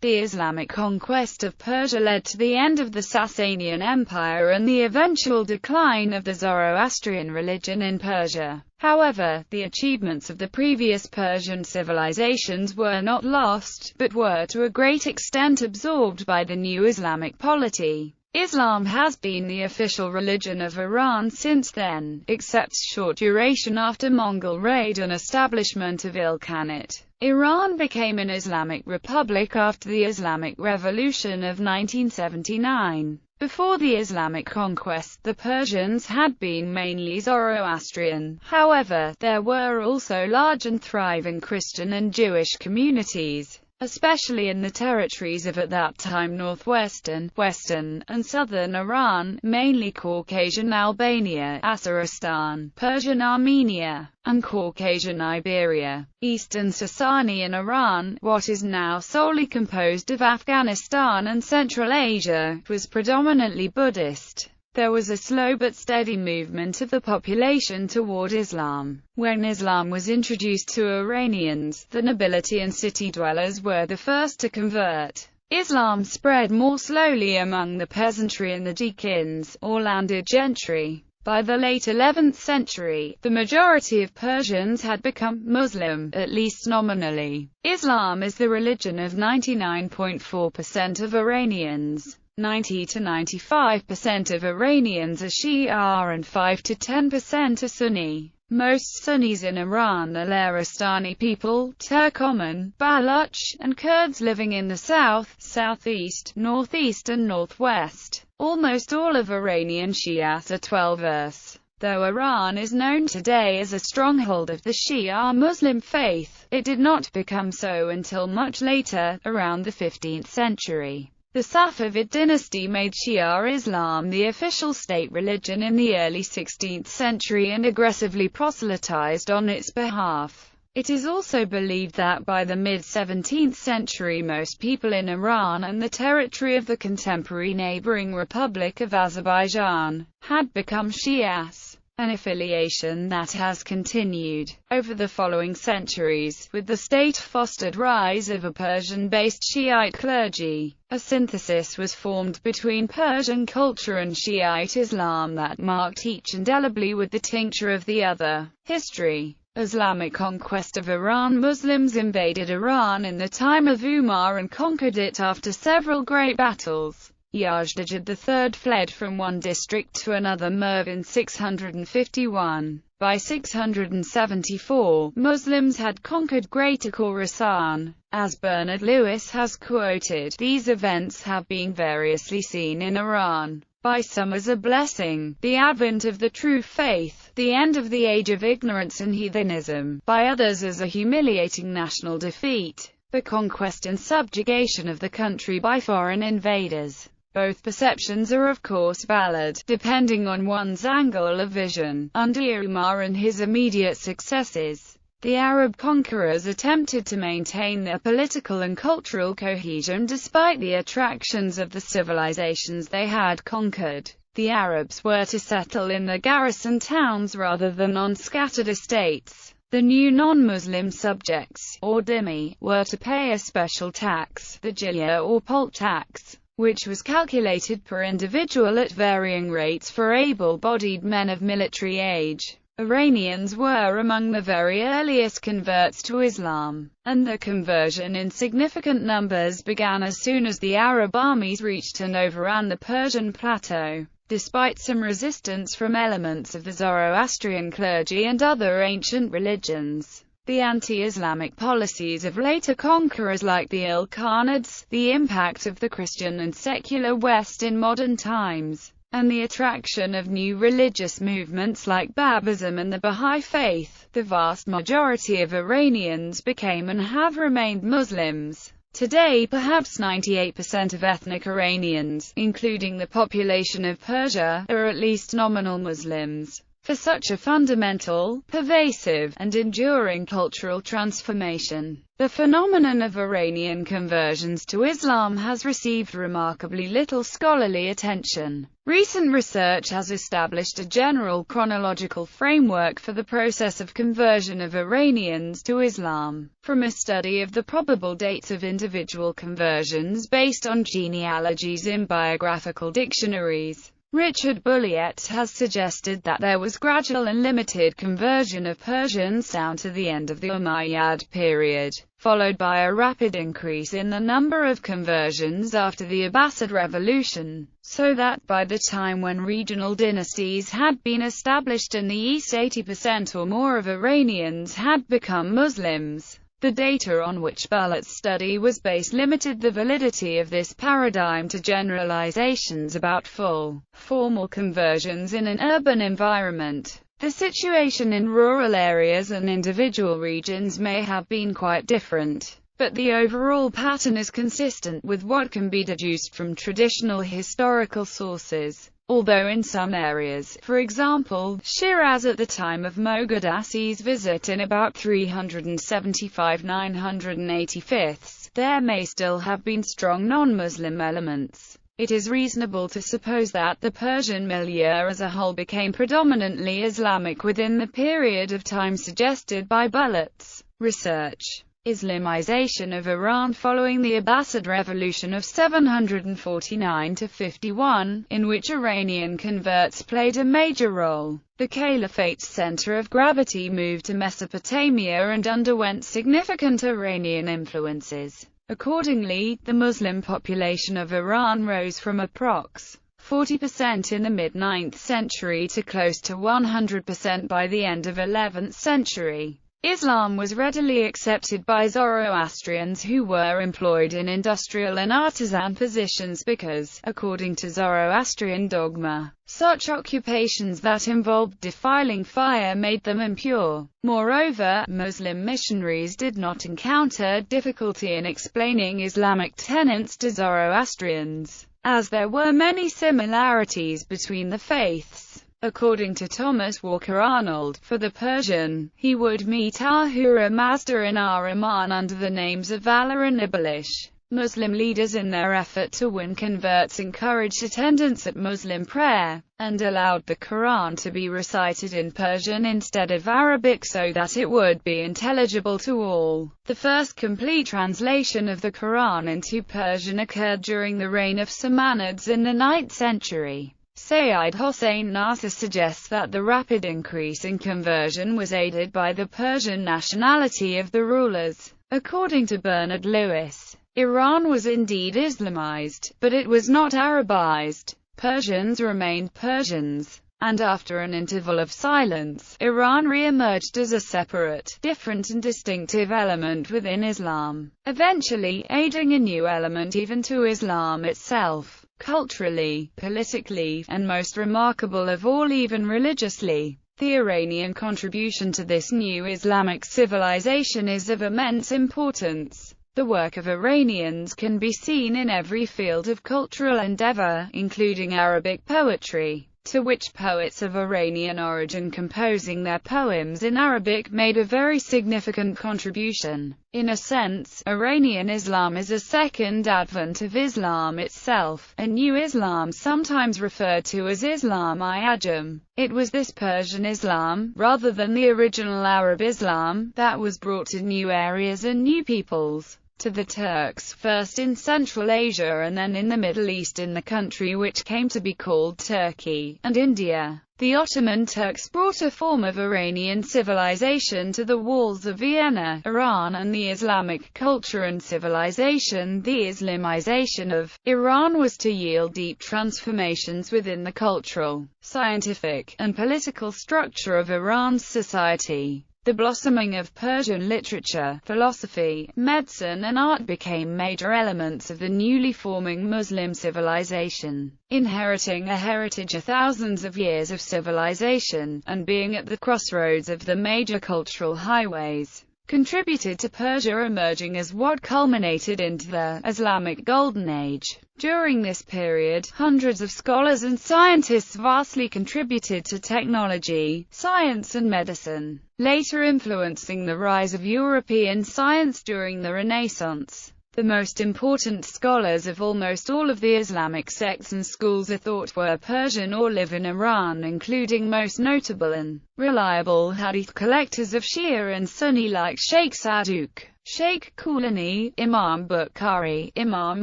The Islamic conquest of Persia led to the end of the Sasanian Empire and the eventual decline of the Zoroastrian religion in Persia. However, the achievements of the previous Persian civilizations were not lost, but were to a great extent absorbed by the new Islamic polity. Islam has been the official religion of Iran since then, except short duration after Mongol raid and establishment of Ilkhanate. Iran became an Islamic republic after the Islamic Revolution of 1979. Before the Islamic conquest, the Persians had been mainly Zoroastrian. However, there were also large and thriving Christian and Jewish communities, especially in the territories of at that time northwestern, western, and southern Iran, mainly Caucasian Albania, Azeristan, Persian Armenia, and Caucasian Iberia. Eastern Sasanian Iran, what is now solely composed of Afghanistan and Central Asia, was predominantly Buddhist. There was a slow but steady movement of the population toward Islam. When Islam was introduced to Iranians, the nobility and city dwellers were the first to convert. Islam spread more slowly among the peasantry and the deacons, or landed gentry. By the late 11th century, the majority of Persians had become Muslim, at least nominally. Islam is the religion of 99.4% of Iranians. 90 to 95% of Iranians are Shia and 5 to 10% are Sunni. Most Sunnis in Iran are Larestani people, Turkoman, Baloch, and Kurds living in the south, southeast, northeast and northwest. Almost all of Iranian Shias are 12ers. Though Iran is known today as a stronghold of the Shia Muslim faith, it did not become so until much later, around the 15th century. The Safavid dynasty made Shia Islam the official state religion in the early 16th century and aggressively proselytized on its behalf. It is also believed that by the mid-17th century most people in Iran and the territory of the contemporary neighboring Republic of Azerbaijan had become Shias, an affiliation that has continued over the following centuries, with the state-fostered rise of a Persian-based Shiite clergy. A synthesis was formed between Persian culture and Shiite Islam that marked each indelibly with the tincture of the other. History. Islamic conquest of Iran. Muslims invaded Iran in the time of Umar and conquered it after several great battles. Yazdijad III fled from one district to another Merv in 651. By 674, Muslims had conquered Greater Khorasan. As Bernard Lewis has quoted, these events have been variously seen in Iran. By some as a blessing, the advent of the true faith, the end of the age of ignorance and heathenism. By others as a humiliating national defeat, the conquest and subjugation of the country by foreign invaders. Both perceptions are of course valid, depending on one's angle of vision. Under Umar and his immediate successes, the Arab conquerors attempted to maintain their political and cultural cohesion despite the attractions of the civilizations they had conquered. The Arabs were to settle in the garrison towns rather than on scattered estates. The new non-Muslim subjects, or dhimmi, were to pay a special tax, the jizya or poll tax, which was calculated per individual at varying rates for able-bodied men of military age. Iranians were among the very earliest converts to Islam, and the conversion in significant numbers began as soon as the Arab armies reached and overran the Persian plateau. Despite some resistance from elements of the Zoroastrian clergy and other ancient religions, the anti-Islamic policies of later conquerors like the Ilkhanids, the impact of the Christian and secular West in modern times, and the attraction of new religious movements like Babism and the Bahá'í Faith, the vast majority of Iranians became and have remained Muslims. Today perhaps 98% of ethnic Iranians, including the population of Persia, are at least nominal Muslims. for such a fundamental, pervasive, and enduring cultural transformation. The phenomenon of Iranian conversions to Islam has received remarkably little scholarly attention. Recent research has established a general chronological framework for the process of conversion of Iranians to Islam, from a study of the probable dates of individual conversions based on genealogies in biographical dictionaries. Richard Bulliet has suggested that there was gradual and limited conversion of Persians down to the end of the Umayyad period, followed by a rapid increase in the number of conversions after the Abbasid revolution, so that by the time when regional dynasties had been established in the East, 80% or more of Iranians had become Muslims. The data on which Bulliet's study was based limited the validity of this paradigm to generalizations about full, formal conversions in an urban environment. The situation in rural areas and individual regions may have been quite different, but the overall pattern is consistent with what can be deduced from traditional historical sources. Although in some areas, for example, Shiraz at the time of Moghadashi's visit in about 375–985, there may still have been strong non-Muslim elements. It is reasonable to suppose that the Persian milieu as a whole became predominantly Islamic within the period of time suggested by Bulliet's research. Islamization of Iran following the Abbasid Revolution of 749–51, in which Iranian converts played a major role. The Caliphate's center of gravity moved to Mesopotamia and underwent significant Iranian influences. Accordingly, the Muslim population of Iran rose from approx. 40% in the mid-9th century to close to 100% by the end of 11th century. Islam was readily accepted by Zoroastrians who were employed in industrial and artisan positions because, according to Zoroastrian dogma, such occupations that involved defiling fire made them impure. Moreover, Muslim missionaries did not encounter difficulty in explaining Islamic tenets to Zoroastrians, as there were many similarities between the faiths. According to Thomas Walker Arnold, for the Persian, he would meet Ahura Mazda and Ahriman under the names of Valor and Ibalish. Muslim leaders in their effort to win converts encouraged attendance at Muslim prayer, and allowed the Quran to be recited in Persian instead of Arabic so that it would be intelligible to all. The first complete translation of the Quran into Persian occurred during the reign of Samanids in the 9th century. Sayyid Hossein Nasr suggests that the rapid increase in conversion was aided by the Persian nationality of the rulers. According to Bernard Lewis, Iran was indeed Islamized, but it was not Arabized. Persians remained Persians, and after an interval of silence, Iran re-emerged as a separate, different and distinctive element within Islam, eventually aiding a new element even to Islam itself. Culturally, politically, and most remarkable of all, even religiously, the Iranian contribution to this new Islamic civilization is of immense importance. The work of Iranians can be seen in every field of cultural endeavor, including Arabic poetry, to which poets of Iranian origin composing their poems in Arabic made a very significant contribution. In a sense, Iranian Islam is a second advent of Islam itself, a new Islam sometimes referred to as Islam-i-Ajam. It was this Persian Islam, rather than the original Arab Islam, that was brought to new areas and new peoples. To the Turks, first in Central Asia and then in the Middle East in the country which came to be called Turkey, and India. The Ottoman Turks brought a form of Iranian civilization to the walls of Vienna, Iran, and the Islamic culture and civilization. The Islamization of Iran was to yield deep transformations within the cultural, scientific, and political structure of Iran's society. The blossoming of Persian literature, philosophy, medicine and art became major elements of the newly forming Muslim civilization. Inheriting a heritage of thousands of years of civilization, and being at the crossroads of the major cultural highways, contributed to Persia emerging as what culminated into the Islamic Golden Age. During this period, hundreds of scholars and scientists vastly contributed to technology, science and medicine, later influencing the rise of European science during the Renaissance. The most important scholars of almost all of the Islamic sects and schools of thought were Persian or live in Iran, including most notable and reliable hadith collectors of Shia and Sunni like Sheikh Sadduq, Sheikh Kulani, Imam Bukhari, Imam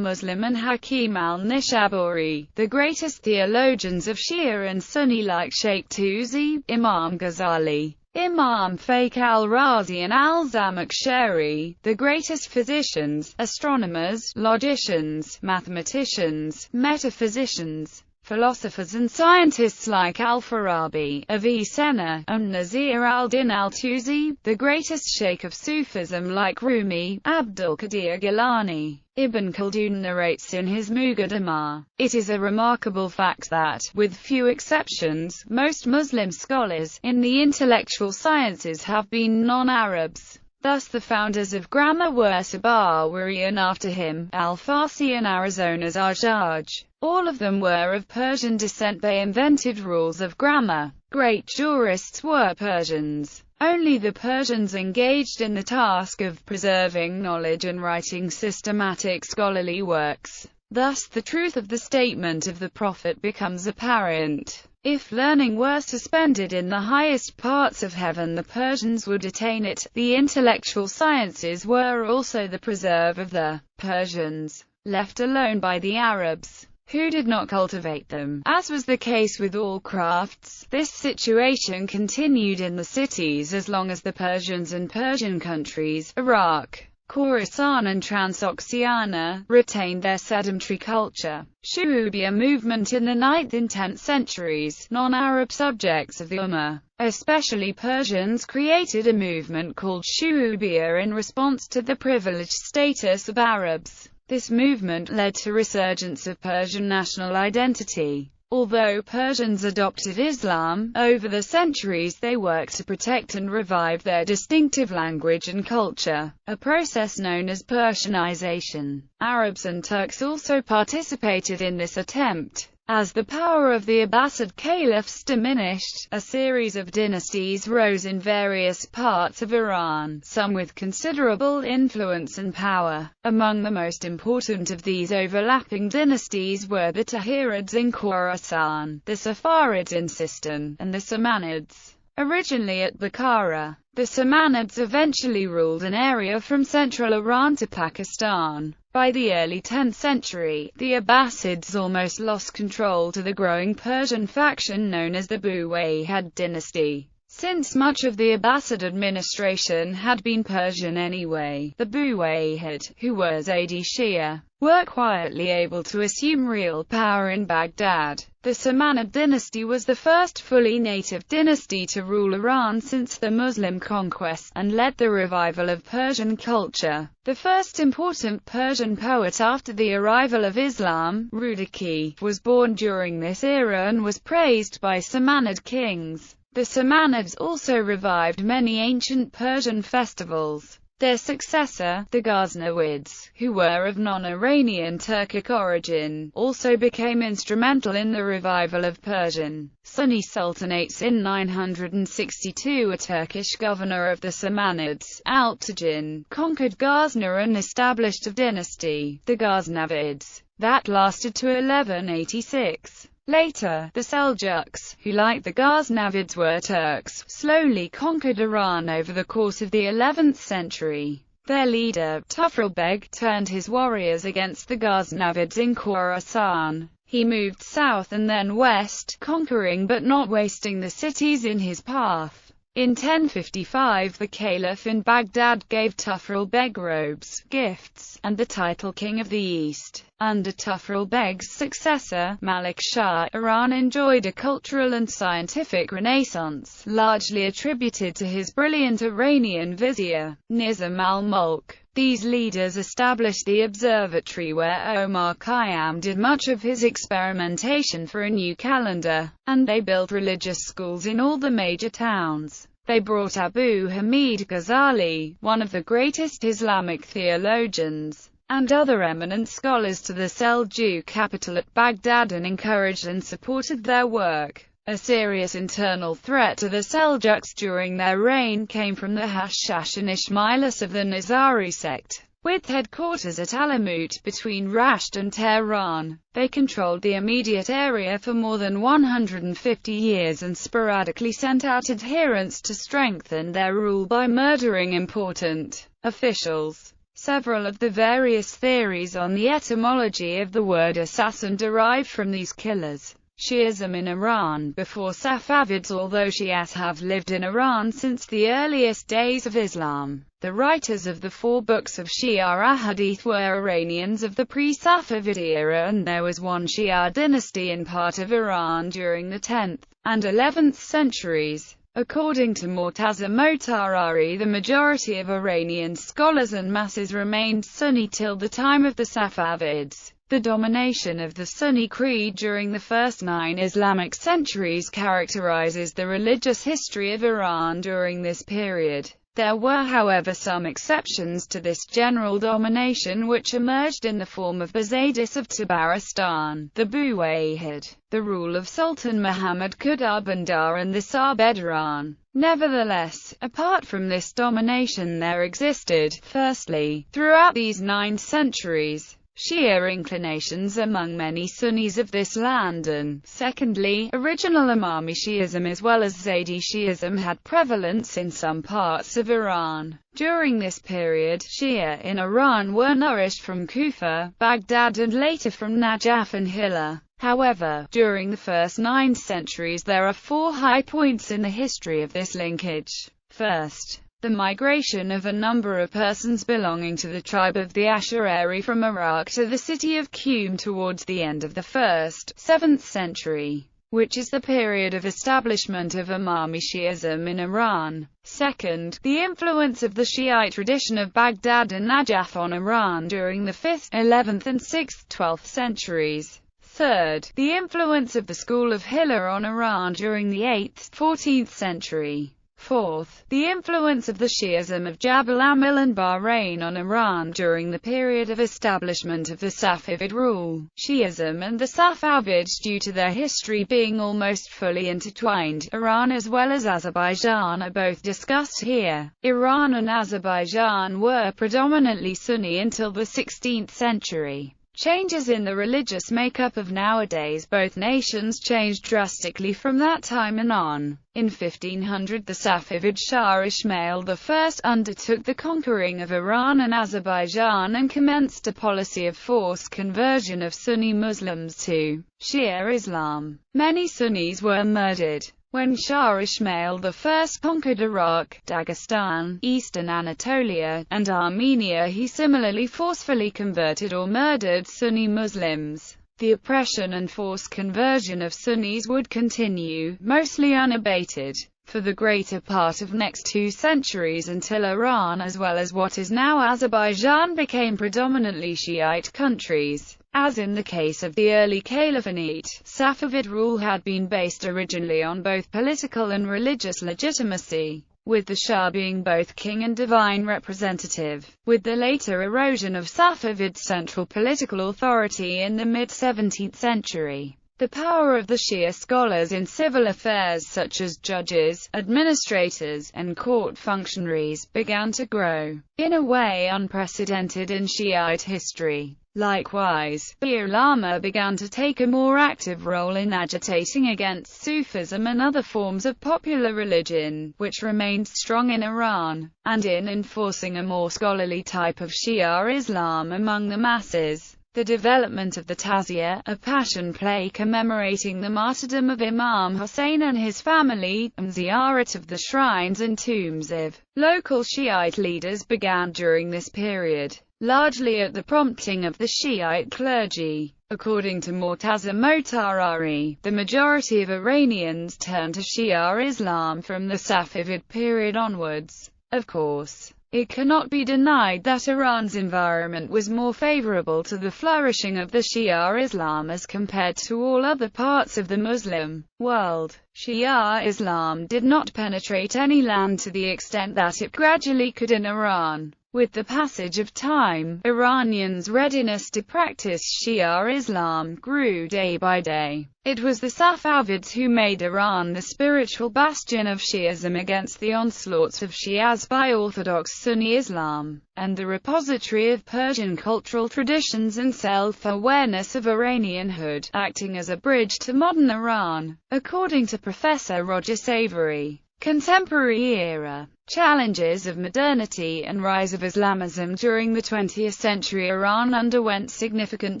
Muslim and Hakim al-Nishaburi. The greatest theologians of Shia and Sunni like Sheikh Tusi, Imam Ghazali, Imam Fakhr al-Razi and al-Zamakhshari. The greatest physicians, astronomers, logicians, mathematicians, metaphysicians, philosophers and scientists like al-Farabi, Avicenna, and Nasir al-Din al-Tusi. The greatest sheikh of Sufism like Rumi, Abdul Qadir Gilani. Ibn Khaldun narrates in his Muqaddimah, "It is a remarkable fact that, with few exceptions, most Muslim scholars, in the intellectual sciences have been non-Arabs. Thus the founders of grammar were Sabawari and after him, Al-Farsi and Arizona's Ajaj. All of them were of Persian descent. They invented rules of grammar. Great jurists were Persians. Only the Persians engaged in the task of preserving knowledge and writing systematic scholarly works. Thus the truth of the statement of the Prophet becomes apparent. If learning were suspended in the highest parts of heaven, the Persians would attain it. The intellectual sciences were also the preserve of the Persians, left alone by the Arabs, who did not cultivate them. As was the case with all crafts, this situation continued in the cities as long as the Persians and Persian countries, Iraq, Khorasan and Transoxiana, retained their sedentary culture. Shu'ubiyya movement in the 9th and 10th centuries, non-Arab subjects of the Ummah, especially Persians, created a movement called Shu'ubiyya in response to the privileged status of Arabs. This movement led to resurgence of Persian national identity. Although Persians adopted Islam, over the centuries they worked to protect and revive their distinctive language and culture, a process known as Persianization. Arabs and Turks also participated in this attempt. As the power of the Abbasid caliphs diminished, a series of dynasties rose in various parts of Iran, some with considerable influence and power. Among the most important of these overlapping dynasties were the Tahirids in Khorasan, the Saffarids in Sistan, and the Samanids, originally at Bukhara. The Samanids eventually ruled an area from central Iran to Pakistan. By the early 10th century, the Abbasids almost lost control to the growing Persian faction known as the Buwayhid dynasty. Since much of the Abbasid administration had been Persian anyway, the Buwayhid, who were Zaydi Shia, were quietly able to assume real power in Baghdad. The Samanid dynasty was the first fully native dynasty to rule Iran since the Muslim conquest, and led the revival of Persian culture. The first important Persian poet after the arrival of Islam, Rudaki, was born during this era and was praised by Samanid kings. The Samanids also revived many ancient Persian festivals. Their successor, the Ghaznavids, who were of non-Iranian Turkic origin, also became instrumental in the revival of Persian Sunni sultanates. In 962, a Turkish governor of the Samanids, Alptigin, conquered Ghazna and established a dynasty, the Ghaznavids, that lasted to 1186. Later, the Seljuks, who like the Ghaznavids were Turks, slowly conquered Iran over the course of the 11th century. Their leader, Tufril Beg, turned his warriors against the Ghaznavids in Khorasan. He moved south and then west, conquering but not wasting the cities in his path. In 1055 the Caliph in Baghdad gave Tufril Beg robes, gifts, and the title King of the East. Under Tufril Beg's successor, Malik Shah, Iran enjoyed a cultural and scientific renaissance, largely attributed to his brilliant Iranian vizier, Nizam al-Mulk. These leaders established the observatory where Omar Khayyam did much of his experimentation for a new calendar, and they built religious schools in all the major towns. They brought Abu Hamid Ghazali, one of the greatest Islamic theologians, and other eminent scholars to the Seljuk capital at Baghdad and encouraged and supported their work. A serious internal threat to the Seljuks during their reign came from the Hashash and Ismailis of the Nizari sect, with headquarters at Alamut between Rasht and Tehran. They controlled the immediate area for more than 150 years and sporadically sent out adherents to strengthen their rule by murdering important officials. Several of the various theories on the etymology of the word assassin derive from these killers. Shi'ism in Iran before Safavids. Although Shias have lived in Iran since the earliest days of Islam, the writers of the 4 books of Shia Ahadith were Iranians of the pre-Safavid era, and there was one Shia dynasty in part of Iran during the 10th and 11th centuries. According to Mortaza Motahari, the majority of Iranian scholars and masses remained Sunni till the time of the Safavids. The domination of the Sunni creed during the first 9 Islamic centuries characterizes the religious history of Iran during this period. There were, however, some exceptions to this general domination which emerged in the form of the Zaydis of Tabaristan, the Buwayhid, the rule of Sultan Muhammad Qutb and the Sabedran. Nevertheless, apart from this domination there existed, firstly, throughout these 9 centuries, Shia inclinations among many Sunnis of this land, and, secondly, original Imami Shi'ism as well as Zaydi Shi'ism had prevalence in some parts of Iran. During this period, Shia in Iran were nourished from Kufa, Baghdad and later from Najaf and Hilla. However, during the first 9 centuries there are 4 high points in the history of this linkage. First, the migration of a number of persons belonging to the tribe of the Ash'ari from Iraq to the city of Qum towards the end of the 1st, 7th century, which is the period of establishment of Imami Shi'ism in Iran. Second, the influence of the Shiite tradition of Baghdad and Najaf on Iran during the 5th, 11th and 6th, 12th centuries. Third, the influence of the school of Hilla on Iran during the 8th, 14th century. Fourth, the influence of the Shi'ism of Jabal Amil and Bahrain on Iran during the period of establishment of the Safavid rule. Shi'ism and the Safavids, due to their history being almost fully intertwined, Iran as well as Azerbaijan are both discussed here. Iran and Azerbaijan were predominantly Sunni until the 16th century. Changes in the religious makeup of nowadays both nations changed drastically from that time and on. In 1500 the Safavid Shah Ismail I undertook the conquering of Iran and Azerbaijan and commenced a policy of forced conversion of Sunni Muslims to Shia Islam. Many Sunnis were murdered. When Shah Ismail I conquered Iraq, Dagestan, eastern Anatolia, and Armenia, he similarly forcefully converted or murdered Sunni Muslims. The oppression and forced conversion of Sunnis would continue, mostly unabated, for the greater part of next 2 centuries until Iran as well as what is now Azerbaijan became predominantly Shiite countries. As in the case of the early Caliphate, Safavid rule had been based originally on both political and religious legitimacy, with the Shah being both king and divine representative. With the later erosion of Safavid central political authority in the mid-17th century, the power of the Shia scholars in civil affairs such as judges, administrators, and court functionaries began to grow, in a way unprecedented in Shiite history. Likewise, the ulama began to take a more active role in agitating against Sufism and other forms of popular religion, which remained strong in Iran, and in enforcing a more scholarly type of Shia Islam among the masses. The development of the Taziyah, a passion play commemorating the martyrdom of Imam Hussein and his family, and ziyarat of the shrines and tombs of local Shiite leaders began during this period, largely at the prompting of the Shiite clergy. According to Mortaza Motahari, the majority of Iranians turned to Shia Islam from the Safavid period onwards. Of course, It cannot be denied that Iran's environment was more favorable to the flourishing of the Shia Islam as compared to all other parts of the Muslim world. Shia Islam did not penetrate any land to the extent that it gradually could in Iran. With the passage of time, Iranians' readiness to practice Shia Islam grew day by day. It was the Safavids who made Iran the spiritual bastion of Shi'ism against the onslaughts of Shias by Orthodox Sunni Islam, and the repository of Persian cultural traditions and self-awareness of Iranianhood, acting as a bridge to modern Iran. According to Professor Roger Savory, contemporary era challenges of modernity and rise of Islamism during the 20th century. Iran underwent significant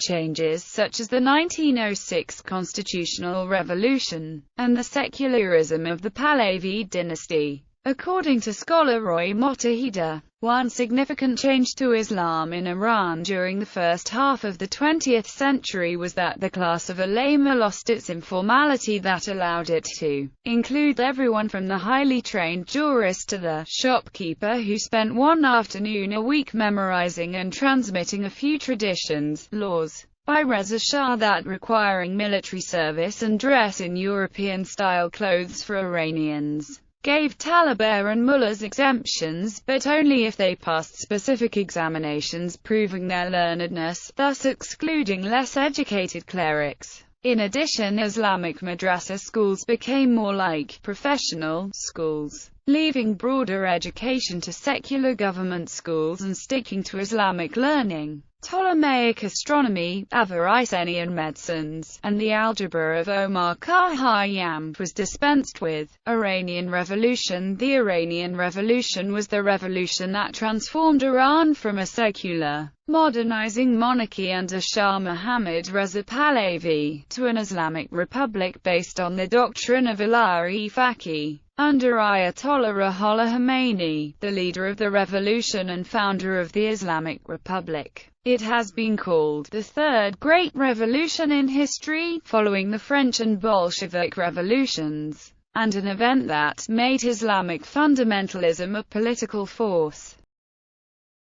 changes such as the 1906 constitutional revolution, and the secularism of the Pahlavi dynasty. According to scholar Roy Motahida, one significant change to Islam in Iran during the first half of the 20th century was that the class of ulama lost its informality that allowed it to include everyone from the highly trained jurist to the shopkeeper who spent one afternoon a week memorizing and transmitting a few traditions, laws, by Reza Shah that requiring military service and dress in European-style clothes for Iranians, gave talaba and mullahs exemptions, but only if they passed specific examinations proving their learnedness, thus excluding less educated clerics. In addition, Islamic madrasa schools became more like professional schools, leaving broader education to secular government schools and sticking to Islamic learning. Ptolemaic astronomy, Avicennian medicines, and the algebra of Omar Khayyam was dispensed with. Iranian Revolution. The Iranian Revolution was the revolution that transformed Iran from a secular, modernizing monarchy under Shah Muhammad Reza Pahlavi, to an Islamic republic based on the doctrine of Ilahi-Faqih. Under Ayatollah Ruhollah Khomeini, the leader of the revolution and founder of the Islamic Republic, it has been called the Third Great Revolution in history, following the French and Bolshevik revolutions, and an event that made Islamic fundamentalism a political force.